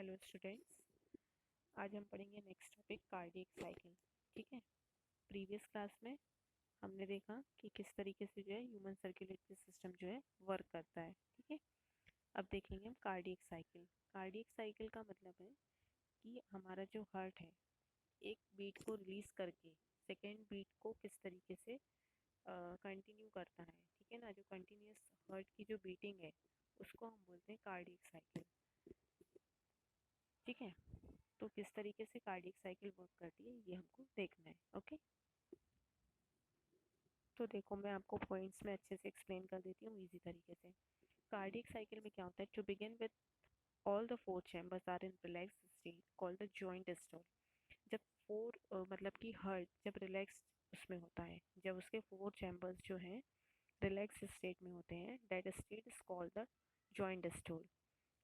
Hello students. आज हम पढ़ेंगे नेक्स्ट टॉपिक कार्डियक साइकिल। ठीक है। प्रीवियस क्लास में हमने देखा कि किस तरीके से जो है ह्यूमन सर्कुलेटरी सिस्टम जो है वर्क करता है। ठीक है। अब देखेंगे हम कार्डियक साइकिल। कार्डियक साइकिल का मतलब है कि हमारा जो हार्ट है एक बीट को रिलीज करके सेकेंड बीट को किस तरीके से कंटिन्यू करता है। ठीक है ना। जो कंटिन्यूस हार्ट की जो बीटिंग है उसको हम बोलते हैं कार्डियक साइकिल। ठीक है। तो किस तरीके से कार्डियक साइकिल वर्क करती है ये हमको देखना है। ओके। तो देखो मैं आपको पॉइंट्स में अच्छे से एक्सप्लेन कर देती हूँ इजी तरीके से। कार्डियक साइकिल में क्या होता है, to begin with all the four chambers are in relax state called the joint diastole. जब फोर मतलब कि हार्ट जब रिलैक्स उसमें होता है, जब उसके फोर चैम्बर्स जो हैं रिलैक्स स्टेट में होते हैं, that state is called the joint diastole.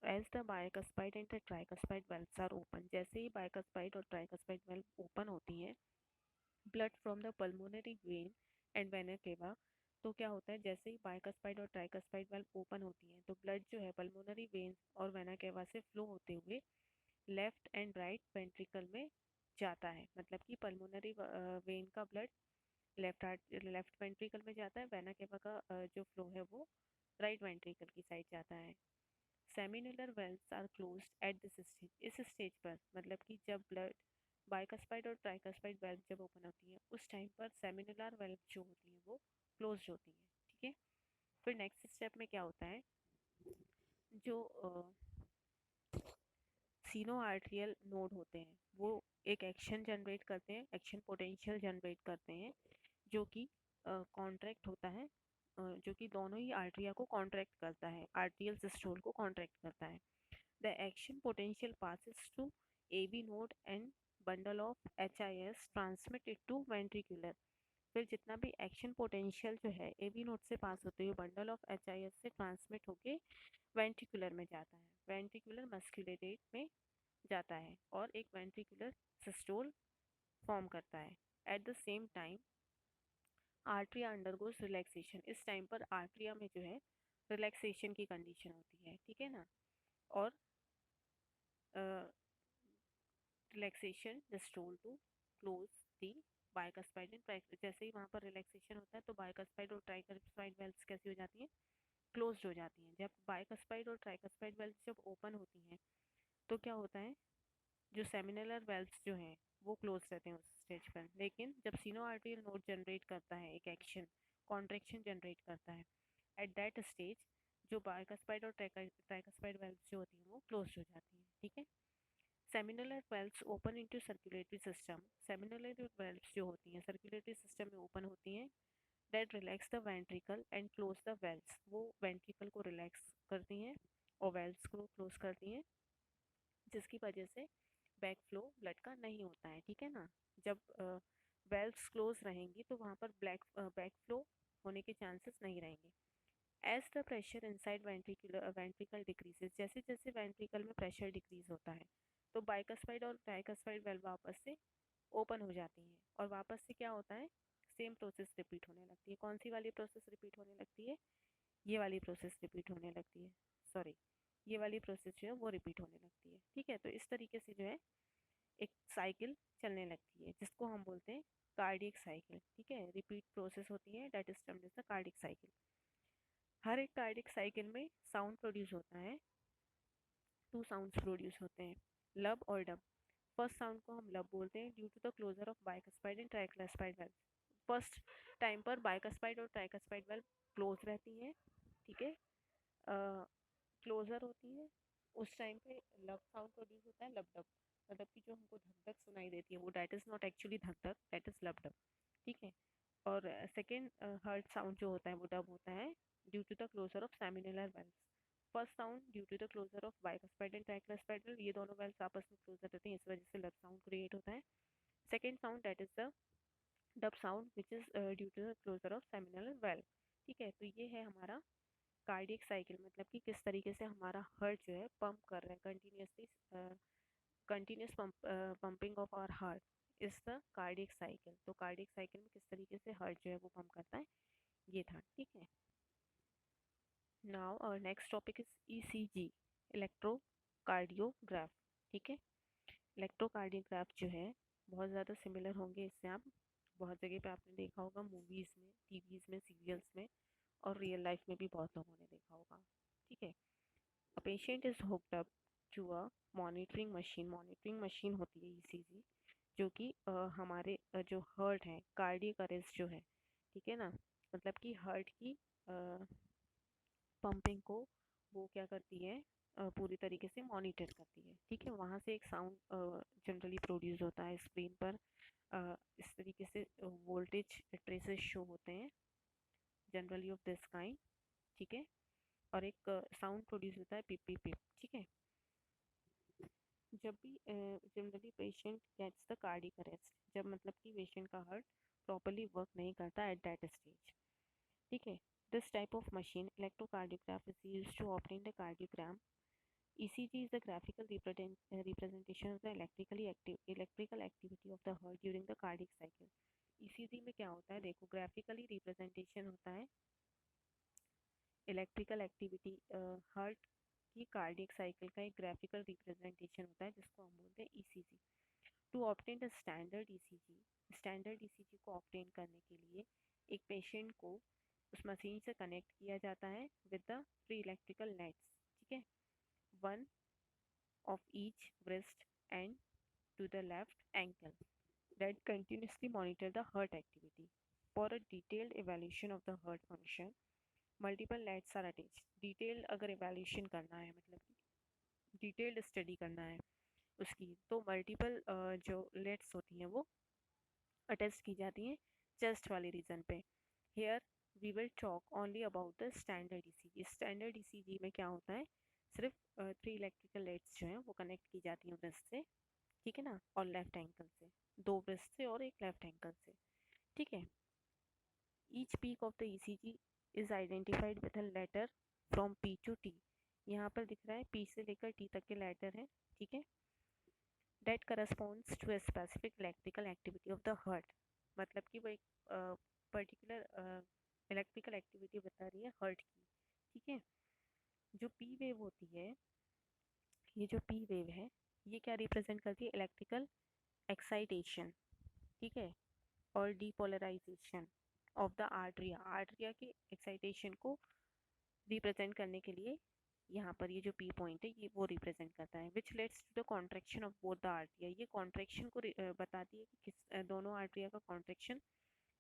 As the bicuspid and the tricuspid valves are open, जैसे ही बाइकस्पाइड और ट्राइकस्पाइड वेल्व ओपन होती है, blood from the pulmonary vein and vena cava. तो क्या होता है, जैसे ही बाइकस्पाइड और ट्राइकस्पाइड वेल्व ओपन होती हैं तो ब्लड जो है पल्मोनरी वेन और वेना केवा से फ्लो होते हुए लेफ्ट एंड राइट वेंट्रिकल में जाता है। मतलब कि पल्मोनरी वेन का ब्लड लेफ्ट वेंट्रिकल में जाता है, वेना केवा का जो फ्लो है वो राइट वेंट्रिकल की साइड जाता है। Semilunar valves are closed at this stage, इस स्टेज पर मतलब कि जब ब्लड बाइकस्पाइड और ट्राइकस्पाइड वेल्व जब ओपन होती है उस टाइम पर सेमिनुलर वेल्व जो होती है वो क्लोज होती है। ठीक है। फिर नेक्स्ट स्टेप में क्या होता है, जो सीनो आर्टेरियल नोड होते हैं वो एक एक्शन जनरेट करते हैं, एक्शन पोटेंशियल जनरेट करते हैं, जो कि कॉन्ट्रैक्ट होता है, जो कि दोनों ही आर्टरिया को कॉन्ट्रैक्ट करता है, आर्टियल सिस्टोल को कॉन्ट्रैक्ट करता है। The action potential passes to AB node and bundle of HIS transmit it to ventricular। फिर जितना भी एक्शन पोटेंशियल जो है AB नोड से पास होते हुए बंडल ऑफ HIS से ट्रांसमिट होके वेंट्रिकुलर में जाता है, वेंट्रिकुलर मस्कुलेटेट में जाता है और एक वेंट्रिकुलर सिस्टोल फॉर्म करता है। At the same time atria undergoes relaxation, इस टाइम पर आर्ट्रिया में जो है रिलैक्सेशन की कंडीशन होती है। ठीक है ना। और relaxation diastole to close the bicuspid and tricuspid, जैसे ही वहाँ पर रिलैक्सेशन होता है तो बाइकस्पाइड और ट्राइकस्पाइड वेल्व्स कैसी हो जाती हैं, क्लोज्ड हो जाती हैं। जब बाइकस्पाइड और ट्राइकस्पाइड वेल्व्स जब ओपन होती हैं तो क्या होता है, जो सेमिनलर वेल्व्स जो हैं वो क्लोज रहते हैं उस स्टेज पर। लेकिन जब सीनो आर्टेरियल नोड जनरेट करता है एक एक्शन कॉन्ट्रैक्शन जनरेट करता है, एट दैट स्टेज जो बाइकस्पाइड और ट्राइकस्पाइड वेल्व्स जो होती हैं वो क्लोज हो जाती हैं। ठीक है। Semilunar valves open into circulatory system, semilunar valves जो होती हैं सर्कुलेटरी सिस्टम में ओपन होती हैं, that relax the ventricle and close the valves, वो वेंट्रिकल को रिलैक्स करती हैं और वेल्व्स को क्लोज करती हैं, जिसकी वजह से बैक फ्लो ब्लड का नहीं होता है। ठीक है ना। जब वेल्व्स क्लोज रहेंगी तो वहाँ पर बैक फ्लो होने के चांसेस नहीं रहेंगे। As the pressure inside ventricle decreases, जैसे जैसे वेंट्रिकल में प्रेशर डिक्रीज होता है तो बाइकस्पाइड और ट्राइकस्पाइड वेल्व वापस से ओपन हो जाती हैं और वापस से क्या होता है, सेम प्रोसेस रिपीट होने लगती है। कौन सी वाली प्रोसेस रिपीट होने लगती है, ये वाली प्रोसेस रिपीट होने लगती है, सॉरी ये वाली प्रोसेस जो है वो रिपीट होने लगती है। ठीक है। तो इस तरीके से जो है एक साइकिल चलने लगती है जिसको हम बोलते हैं कार्डियक साइकिल। ठीक है। रिपीट प्रोसेस होती है, that is termed as the cardiac cycle. हर एक कार्डियक साइकिल में साउंड प्रोड्यूस होता है, टू साउंड्स प्रोड्यूस होते हैं, लब और डब। फर्स्ट साउंड को हम लब बोलते हैं due to the closure of bicuspid and tricuspid valve. First time पर बाइकस्पाइड और ट्राइकस्पाइड वेल्व क्लोज रहती हैं। ठीक है। क्लोजर होती है उस टाइम पे लब साउंड प्रोड्यूस होता है, लब डब। मतलब कि जो हमको धक धक सुनाई देती है वो दैट इज नॉट एक्चुअली धक धक, दैट इज लब डब। ठीक है। और सेकेंड हर्ट साउंड जो होता है वो डब होता है due to the closure of semilunar valves. First sound due to the closure of bicuspid and tricuspid valve, ये दोनों वेल्व्स आपस में क्लोजर रहते हैं, इस वजह से लब साउंड क्रिएट होता है। Second sound that is the dub sound which is due to the closure of semilunar valve. ठीक है। तो ये है हमारा कार्डियक साइकिल, मतलब कि किस तरीके से हमारा हार्ट जो है पंप कर रहा है continuously, continuous pumping of our heart is the cardiac cycle. तो कार्डियक साइकिल में किस तरीके से हार्ट जो है वो पंप करता है ये था। ठीक है। Now our next topic is ECG, electrocardiograph. ठीक है। इलेक्ट्रोकार्डियोग्राफ जो है बहुत ज़्यादा सिमिलर होंगे इससे, आप बहुत जगह पे आपने देखा होगा, मूवीज़ में, टीवीज़ में, सीरियल्स में, और रियल लाइफ में भी बहुत लोगों ने देखा होगा। ठीक है। A patient is hooked up to a monitoring machine होती है ईसीजी, जो कि हमारे जो हार्ट है, कार्डियक अरेस्ट जो है, ठीक है ना, मतलब कि हार्ट की पंपिंग को वो क्या करती है, पूरी तरीके से मॉनिटर करती है। ठीक है। वहाँ से एक साउंड जनरली प्रोड्यूस होता है स्क्रीन पर। इस तरीके से वोल्टेज ट्रेसेस शो होते हैं जनरली ऑफ दिस काइंड। ठीक है। और एक साउंड प्रोड्यूस होता है पिप पिप पिप। ठीक है। जब भी generally patient gets the cardiac arrest, जब मतलब कि पेशेंट का हार्ट प्रॉपरली वर्क नहीं करता एट दैट स्टेज। ठीक है। This type of machine electrocardiograph is used to obtain the cardiogram. ECG is the graphical representation of the electrical activity of the heart during the cardiac cycle. ECG में क्या होता है, देखो, graphically representation होता है electrical activity, heart की cardiac cycle का एक ग्राफिकल रिप्रेजेंटेशन होता है जिसको हम बोलते हैं ECG. To obtain the standard ECG को ऑब्टेन करने के लिए एक पेशेंट को उस मशीन से कनेक्ट किया जाता है with the free electrical nets. ठीक है। One of each wrist and to the left ankle that continuously monitor the heart activity. For a detailed evaluation of the heart function, multiple LEDs are attached. Detailed अगर evaluation करना है, मतलब कि detailed study करना है उसकी, तो multiple जो LEDs होती हैं वो attached की जाती हैं chest वाले region पे। Here we will talk only about the standard ECG. Standard ECG में क्या होता है, सिर्फ 3 इलेक्ट्रिकल लेड्स जो हैं वो कनेक्ट की जाती हैं wrist से। ठीक है ना, और लेफ्ट एंकल से, 2 wrist से और एक लेफ्ट एंकल से। ठीक है। Each peak of the ECG is identified with a letter from P to T. यहाँ पर दिख रहा है पी से लेकर टी तक के लेटर हैं। ठीक है। That corresponds to a specific electrical activity of the heart, मतलब कि वो एक पर्टिकुलर इलेक्ट्रिकल एक्टिविटी बता रही है हार्ट की। ठीक है। जो पी वेव होती है, ये जो पी वेव है, ये क्या रिप्रेजेंट करती है, इलेक्ट्रिकल एक्साइटेशन। ठीक है। और डीपोलराइजेशन ऑफ द आर्ट्रिया के एक्साइटेशन को रिप्रेजेंट करने के लिए यहाँ पर ये जो पी पॉइंट है ये वो रिप्रेजेंट करता है, which leads to the contraction of both the atria. ये कॉन्ट्रेक्शन को बताती है कि दोनों आर्ट्रिया का कॉन्ट्रेक्शन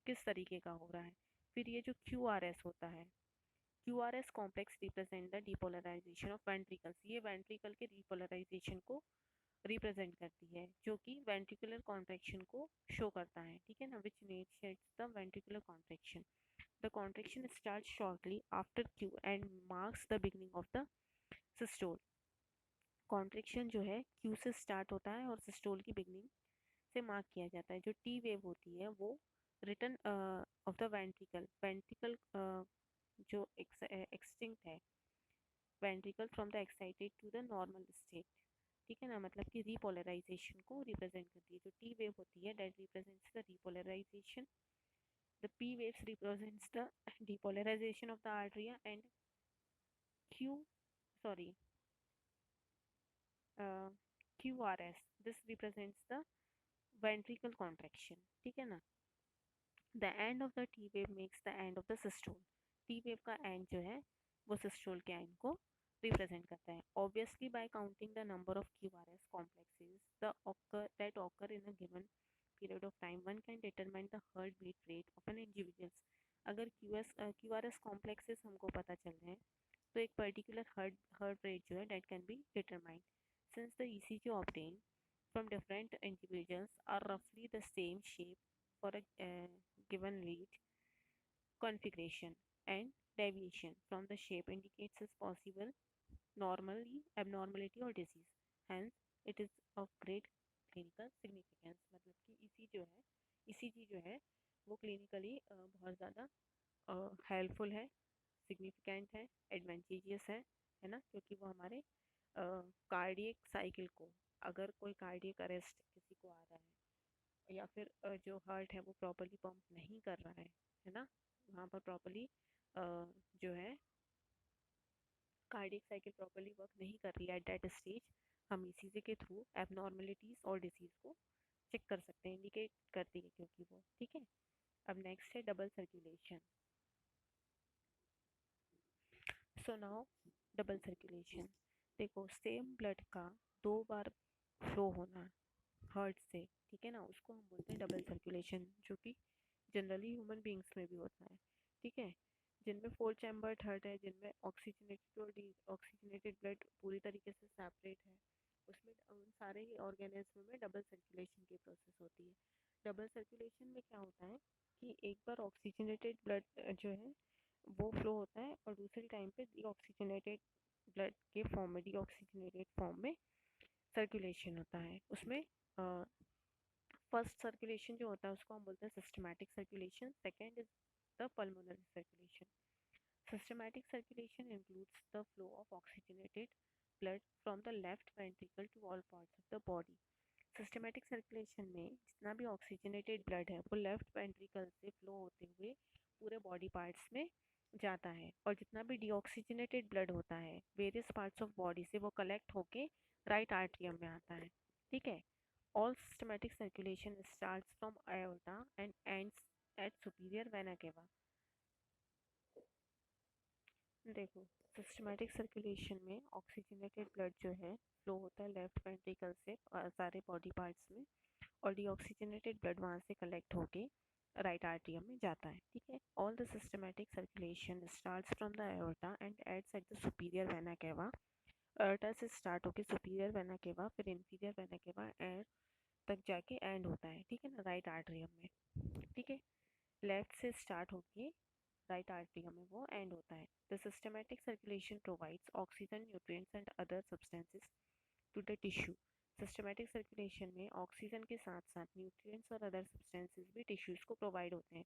किस तरीके का हो रहा है। फिर ये जो क्यू आर एस होता है, Q R S complex represent the depolarization of ventricles. ये वेंट्रिकल के डीपोलराइजेशन को रिप्रेजेंट करती है, जो कि वेंट्रिकुलर कॉन्ट्रैक्शन को शो करता है। ठीक है ना, which initiates the ventricular contraction. The contraction start shortly after Q and marks the beginning of the systole. Contraction जो है क्यू से स्टार्ट होता है और सिस्टोल की बिगनिंग से मार्क किया जाता है। जो टी वेव होती है वो रिटर्न ऑफ द वेंट्रिकल जो एक्सटिंक्ट है ventricle from the excited to the normal state. ठीक है ना, मतलब कि रिपोलराइजेशन को रिप्रेजेंट करती है। जो टी वेव होती है that represents the repolarisation, the P waves represents the depolarisation of the atria and Q sorry Q R S this represents the ventricle contraction. ठीक है ना। The end of the T wave makes the end of the systole. T wave का end जो है वो systole के and को represent करता है। Obviously bye counting the number of Q R S complexes the occur in a given period of time, one can determine the heartbeat rate of an individual. अगर Q R S complexes हमको पता चल रहे हैं तो एक particular heart rate जो है date can be determined. Since the ECG obtain from different individuals are roughly the same shape for a given lead configuration, and deviation from the shape indicates as possible normally abnormality or disease. Hence it is of great clinical significance। मतलब कि ECG जो है वो clinically बहुत ज़्यादा helpful है, significant है, advantageous है ना, क्योंकि वो हमारे कार्डियक साइकिल को, अगर कोई कार्डियक अरेस्ट किसी को आ रहा है या फिर जो हार्ट है वो प्रॉपरली पंप नहीं कर रहा है ना, वहाँ पर प्रॉपरली जो है कार्डियक साइकिल प्रॉपरली वर्क नहीं कर रही है एट दैट स्टेज, हम ईसीजी के थ्रू एबनॉर्मलिटीज और डिसीज को चेक कर सकते हैं, इंडिकेट करती है क्योंकि वो, ठीक है। अब नेक्स्ट है double circulation. So now double circulation, देखो सेम ब्लड का दो बार फ्लो होना हार्ट से, ठीक है ना, उसको हम बोलते हैं डबल सर्कुलेशन, जो कि जनरली ह्यूमन बींग्स में भी होता है, ठीक है। जिनमें फोर चैम्बर्ड हार्ट है, जिनमें ऑक्सीजनेटेड और डी ऑक्सीजनेटेड ब्लड पूरी तरीके से सेपरेट है, उसमें उन सारे ही ऑर्गेनिज्म में डबल सर्कुलेशन की प्रोसेस होती है। डबल सर्कुलेशन में क्या होता है कि एक बार ऑक्सीजनेटेड ब्लड जो है वो फ्लो होता है और दूसरे टाइम पे डीऑक्सीजनेटेड ब्लड के फॉर्म में, डीऑक्सीजनेटेड फॉर्म में सर्कुलेशन होता है। उसमें फर्स्ट सर्कुलेशन जो होता है उसको हम बोलते हैं systematic circulation, second is the pulmonary circulation. Systematic circulation includes the flow of oxygenated blood from the left ventricle to all parts of the body. Systematic circulation में जितना भी oxygenated blood है वो left ventricle से flow होते हुए पूरे body parts में जाता है, और जितना भी deoxygenated blood होता है various parts of body से वो collect होके right atrium में आता है, ठीक है। All systematic circulation starts from aorta and ends at superior vena cava. देखो, सिस्टमैटिक सर्कुलेशन में ऑक्सीजनेटेड ब्लड जो है फ्लो होता है लेफ्ट वेंट्रिकल से सारे बॉडी पार्ट्स में, और डीऑक्सीजनेटेड ब्लड वहाँ से कलेक्ट होके राइट आर्टियम में जाता है, ठीक है। All the systematic circulation starts from the aorta and ends at the superior vena cava. Aorta से स्टार्ट होके सुपीरियर वेना केवा, फिर इंफीरियर वेना केवा एंड तक जाके एंड होता है, ठीक है ना, राइट आर्टरियम में, ठीक है। लेफ्ट से स्टार्ट होके राइट आर्टरियम में वो एंड होता है। The systematic circulation provides oxygen, nutrients and other substances to the tissue. Systematic circulation में ऑक्सीजन के साथ साथ न्यूट्रिएंट्स और अदर सब्सटेंसेस भी टिश्यूज को प्रोवाइड होते हैं,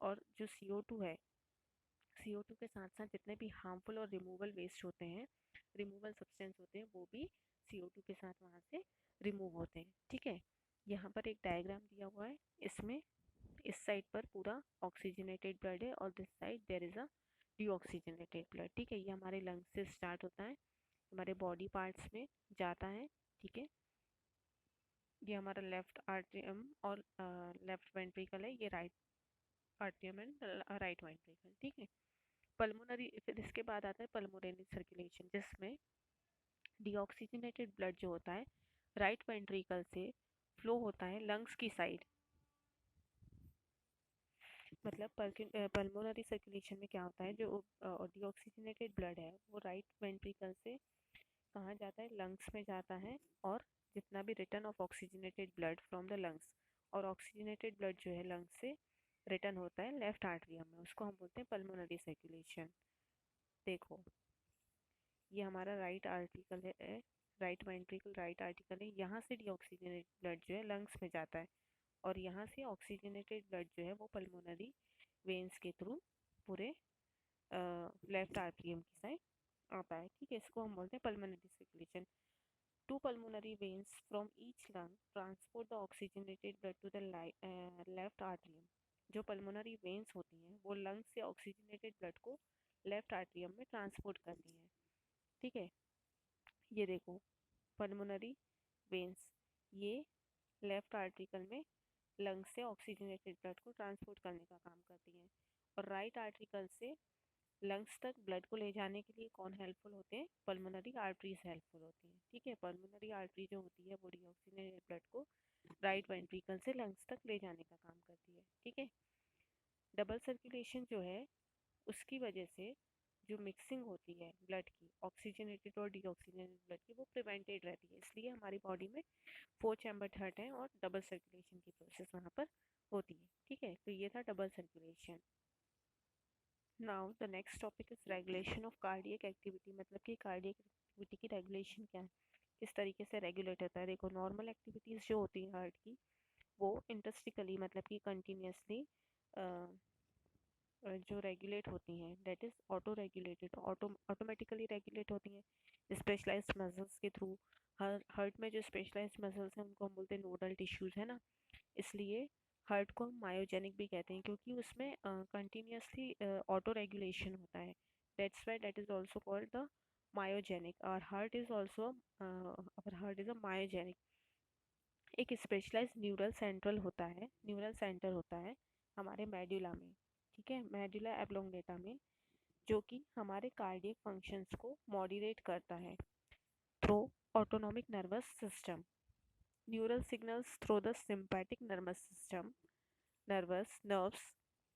और जो CO2 है, CO2 के साथ साथ जितने भी हार्मफुल और रिमूवल वेस्ट होते हैं, रिमूवल सब्सटेंस होते हैं, वो भी CO2 के साथ वहाँ से रिमूव होते हैं, ठीक है। यहाँ पर एक डायग्राम दिया हुआ है, इसमें इस साइड पर पूरा ऑक्सीजनेटेड ब्लड है और this side there is a deoxygenated blood, ठीक है। ये हमारे लंग्स से स्टार्ट होता है, हमारे बॉडी पार्ट्स में जाता है, ठीक है। ये हमारा लेफ्ट आर्टियम और लेफ्ट वेंट्रिकल है, ये राइट आर्टियम एंड राइट वेंट्रिकल, ठीक है। पल्मोनरी, फिर इसके बाद आता है पल्मोनरी सर्कुलेशन, जिसमें डीऑक्सीजनेटेड ब्लड जो होता है राइट वेंट्रिकल से फ्लो होता है लंग्स की साइड। मतलब पल्मोनरी सर्कुलेशन में क्या होता है, जो डीऑक्सीजनेटेड ब्लड है वो राइट वेंट्रिकल से कहाँ जाता है, लंग्स में जाता है, और जितना भी return of oxygenated blood from the lungs, और ऑक्सीजनेटेड ब्लड जो है लंग्स से रिटर्न होता है लेफ्ट आर्टरियम में, उसको हम बोलते हैं पल्मोनरी सर्कुलेशन। देखो, ये हमारा राइट आर्टिकल है, राइट वेंट्रिकल राइट आर्टिकल है, यहाँ से डीऑक्सीजनेटेड ब्लड जो है लंग्स में जाता है, और यहाँ से ऑक्सीजनेटेड ब्लड जो है वो पल्मोनरी वेन्स के थ्रू पूरे लेफ्ट आर्टरियम की साइड आता है, ठीक है। इसको हम बोलते हैं pulmonary circulation. Two pulmonary veins from each lung transport the oxygenated blood to the left atrium. जो पल्मोनरी वेन्स होती हैं वो लंग से ऑक्सीजनेटेड ब्लड को लेफ्ट आर्टरियम में ट्रांसपोर्ट करती हैं, ठीक है। ये देखो, पल्मोनरी वेन्स ये लेफ्ट आर्टिकल में लंग्स से ऑक्सीजनेटेड ब्लड को ट्रांसपोर्ट करने का काम करती हैं, और राइट आर्टिकल से लंग्स तक ब्लड को ले जाने के लिए कौन हेल्पफुल होते हैं, पल्मोनरी आर्टरीज हेल्पफुल होती हैं, ठीक है। पल्मोनरी आर्टरी जो होती है वो डीऑक्सीजनेटेड ब्लड को राइट वेंट्रिकल से लंग्स तक ले जाने का काम करती है, ठीक है। डबल सर्कुलेशन जो है उसकी वजह से जो मिक्सिंग होती है ब्लड की, ऑक्सीजनेटेड और डीऑक्सीजनेटेड ब्लड की, वो प्रिवेंटेड रहती है, इसलिए हमारी बॉडी में फोर चैम्बर हार्ट है और डबल सर्कुलेशन की प्रोसेस वहाँ पर होती है, ठीक है। तो ये था double circulation. Now the next topic is regulation of cardiac activity, मतलब कि कार्डियक एक्टिविटी की रेगुलेशन क्या है, किस तरीके से रेगुलेट होता है। देखो, नॉर्मल एक्टिविटीज़ जो होती है हार्ट की वो इंटरस्टिकली, मतलब कि कंटिन्यूसली जो रेगुलेट होती हैं, that is auto regulated, automatically regulate होती हैं स्पेशलाइज्ड मसल्स के थ्रू। हार्ट में जो स्पेशलाइज्ड मसल्स हैं उनको हम बोलते हैं नोडल टिश्यूज़, है ना। इसलिए हार्ट को हम मायोजेनिक भी कहते हैं, क्योंकि उसमें कंटिन्यूसली ऑटो रेगुलेशन होता है, that's why that is also called the myogenic. Our heart is a myogenic. एक स्पेशलाइज न्यूरल सेंटर होता है हमारे मेडुला में, ठीक है, मेडुला एब्लोंगेटा में, जो कि हमारे कार्डियक फंक्शंस को मॉड्यूलेट करता है through autonomic nervous system. Neural signals through the sympathetic nervous system, nervous nerves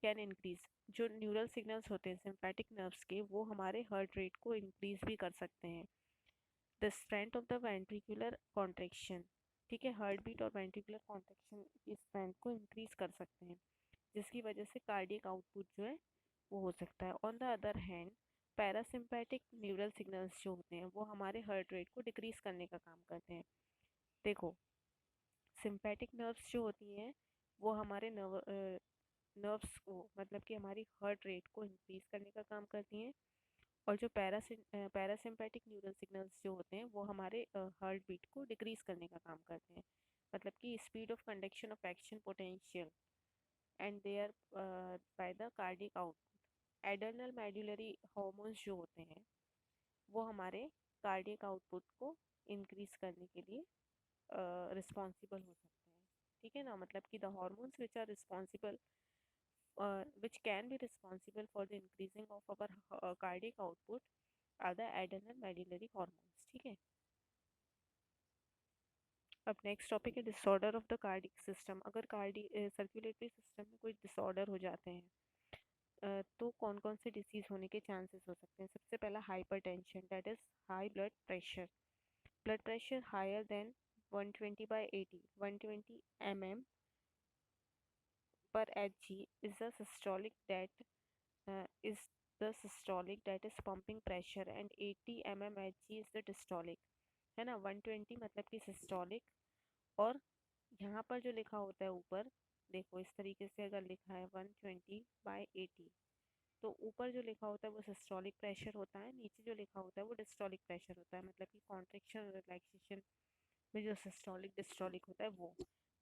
can increase. जो न्यूरल सिग्नल्स होते हैं सिंपैथिक नर्व्स के, वो हमारे हार्ट रेट को इंक्रीज भी कर सकते हैं. The strength of the ventricular contraction, ठीक है, हार्ट बीट और वेंट्रिकुलर कॉन्ट्रेक्शन की स्ट्रेंथ को इंक्रीज कर सकते हैं, जिसकी वजह से कार्डियक आउटपुट जो है वो हो सकता है. On the other hand, parasympathetic neural signals जो होते हैं वो हमारे हार्ट रेट को डिक्रीज करने का काम करते हैं. देखो, सिंपैथिक नर्व्स जो होती हैं वो हमारे नर्व्स को, मतलब कि हमारी हार्ट रेट को इंक्रीज करने का काम करती हैं, और जो पैरासिम्पैथिक न्यूरल सिग्नल्स जो होते हैं वो हमारे हार्ट बीट को डिक्रीज करने का काम करते हैं, मतलब कि speed of conduction of action potential and thereby the cardiac output. Adrenal medullary hormones जो होते हैं वो हमारे कार्डियक आउटपुट को इंक्रीज करने के लिए रिस्पॉन्सिबल हो सकते हैं, ठीक है ना. मतलब कि the hormones which are responsible which can be responsible for the increasing of our cardiac output are the adrenal medullary hormones. ठीक है. अब नेक्स्ट टॉपिक है disorder of the cardiac system. अगर सर्कुलेटरी सिस्टम में कोई डिसऑर्डर हो जाते हैं तो कौन कौन से डिसीज होने के चांसेस हो सकते हैं. सबसे पहला hypertension, that is high blood pressure. Blood pressure higher than 120/80, 120 mm per Hg is the systolic, that is pumping pressure, and 80 mmHg is the systolic, है ना. 120 मतलब कि सिस्टोलिक, और यहाँ पर जो लिखा होता है ऊपर, देखो इस तरीके से अगर लिखा है 120/80, तो ऊपर जो लिखा होता है वो सिस्टोलिक प्रेशर होता है, नीचे जो लिखा होता है वो डिस्टोलिक प्रेशर होता है, मतलब कि कॉन्ट्रेक्शन और रिलैक्सेशन में जो सिस्टोलिक डिस्टोलिक होता है वो.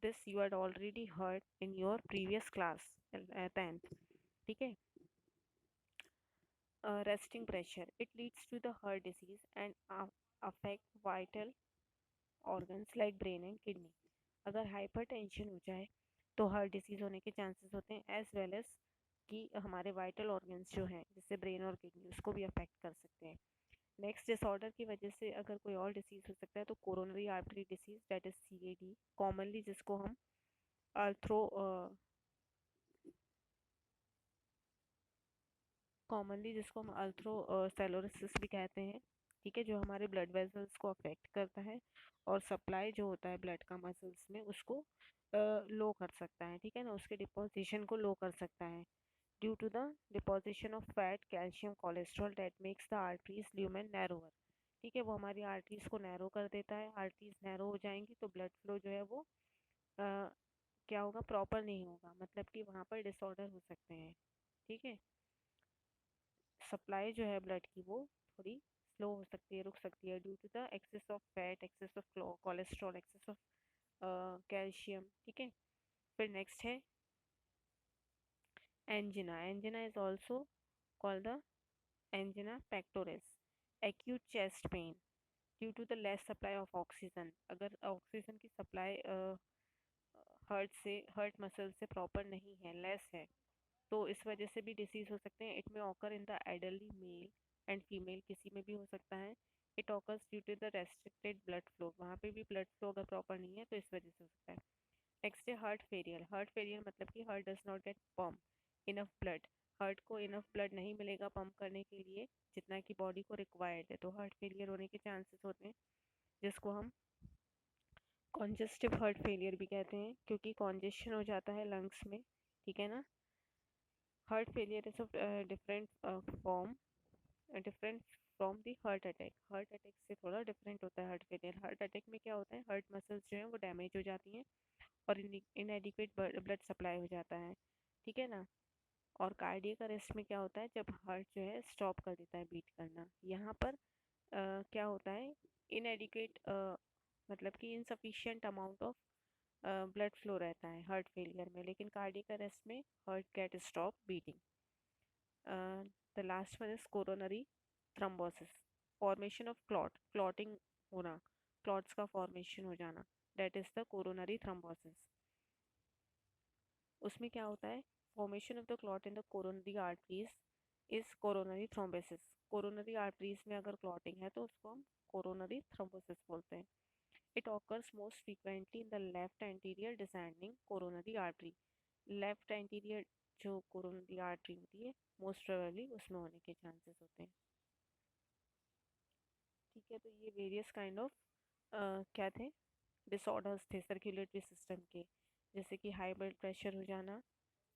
This you had already heard in your previous class 10th, ठीक है. Resting pressure, it leads to the heart disease and affect vital organs like brain and kidney. अगर हाइपरटेंशन हो जाए तो हार्ट डिसीज होने के चांसेस होते हैं, एज वेल एज कि हमारे वाइटल ऑर्गन्स जो हैं जैसे ब्रेन और किडनी उसको भी अफेक्ट कर सकते हैं. नेक्स्ट डिसऑर्डर की वजह से अगर कोई और डिसीज हो सकता है तो coronary artery disease, that is CAD, commonly जिसको हम अर्थ्रो कॉमनली जिसको हम अल्थ्रोसेलोसिस भी कहते हैं, ठीक है, जो हमारे ब्लड वेसल्स को अफेक्ट करता है और सप्लाई जो होता है ब्लड का मसल्स में उसको लो कर सकता है, ठीक है ना, उसके डिपोजिशन को लो कर सकता है due to the deposition of fat, calcium, cholesterol that makes the arteries lumen narrower. ठीक है, वो हमारी आर्टरीज को नैरो कर देता है. आर्टरीज नैरो हो जाएंगी तो ब्लड फ्लो जो है वो क्या होगा, प्रॉपर नहीं होगा, मतलब कि वहाँ पर डिसऑर्डर हो सकते हैं, ठीक है. सप्लाई जो है ब्लड की वो थोड़ी स्लो हो सकती है, रुक सकती है due to the excess of fat, excess of cholesterol, excess of calcium, ठीक है. फिर नेक्स्ट है angina. Angina is also called the angina pectoris. Acute chest pain due to the less supply of oxygen. अगर oxygen की supply heart muscle से proper नहीं है, less है, तो इस वजह से भी डिसीज हो सकते हैं. इट में occur in the adultly male and female, किसी में भी हो सकता है. It occurs due to the restricted blood flow, वहाँ पे भी ब्लड फ्लो अगर प्रॉपर नहीं है तो इस वजह से हो सकता है. नेक्स्ट है हार्ट फेलियर. हार्ट फेलियर मतलब कि heart does not gate pump enough blood. Heart को इनफ ब्लड नहीं मिलेगा पंप करने के लिए जितना कि बॉडी को रिक्वायर्ड है, तो हार्ट फेलियर होने के चांसेस होते हैं, जिसको हम कॉन्जेस्टिव हार्ट फेलियर भी कहते हैं, क्योंकि कॉन्जेशन हो जाता है लंग्स में, ठीक है ना. Heart failure is of different from the heart attack. Heart attack से थोड़ा डिफरेंट होता है हार्ट फेलियर. हार्ट अटैक में क्या होता है, हार्ट मसल्स जो हैं वो डैमेज हो जाती हैं और इनएडिक्वेट ब्लड सप्लाई हो जाता है, ठीक है ना. और कार्डियक अरेस्ट में क्या होता है, जब हार्ट जो है स्टॉप कर देता है बीट करना. यहाँ पर क्या होता है, इनएडिक्वेट मतलब कि insufficient amount of blood flow रहता है हार्ट फेलियर में, लेकिन कार्डियक अरेस्ट में heart get stop beating. The last one is coronary thrombosis. Formation of clotting होना, क्लॉट्स का फॉर्मेशन हो जाना, that is the coronary thrombosis. उसमें क्या होता है, formation of the clot in the coronary arteries is coronary thrombosis. Coronary arteries में अगर क्लॉटिंग है तो उसको हम कोरोनरी थ्रोम्बोसिस बोलते हैं। It occurs most frequently in the left anterior descending coronary artery. Left anterior जो कोरोनरी आर्टरी होती है, मोस्ट प्रोबेबली उसमें होने के चांसेस होते हैं। ठीक है, तो ये वेरियस काइंड ऑफ क्या थे, डिसऑर्डर्स थे सर्कुलेटरी सिस्टम के, जैसे कि हाई ब्लड प्रेशर हो जाना,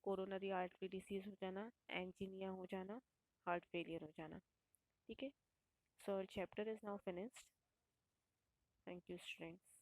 कोरोनरी आर्टरी डिसीज हो जाना, एंजीनिया हो जाना, हार्ट फेलियर हो जाना। ठीक है, सो chapter is now finished. Thank you students.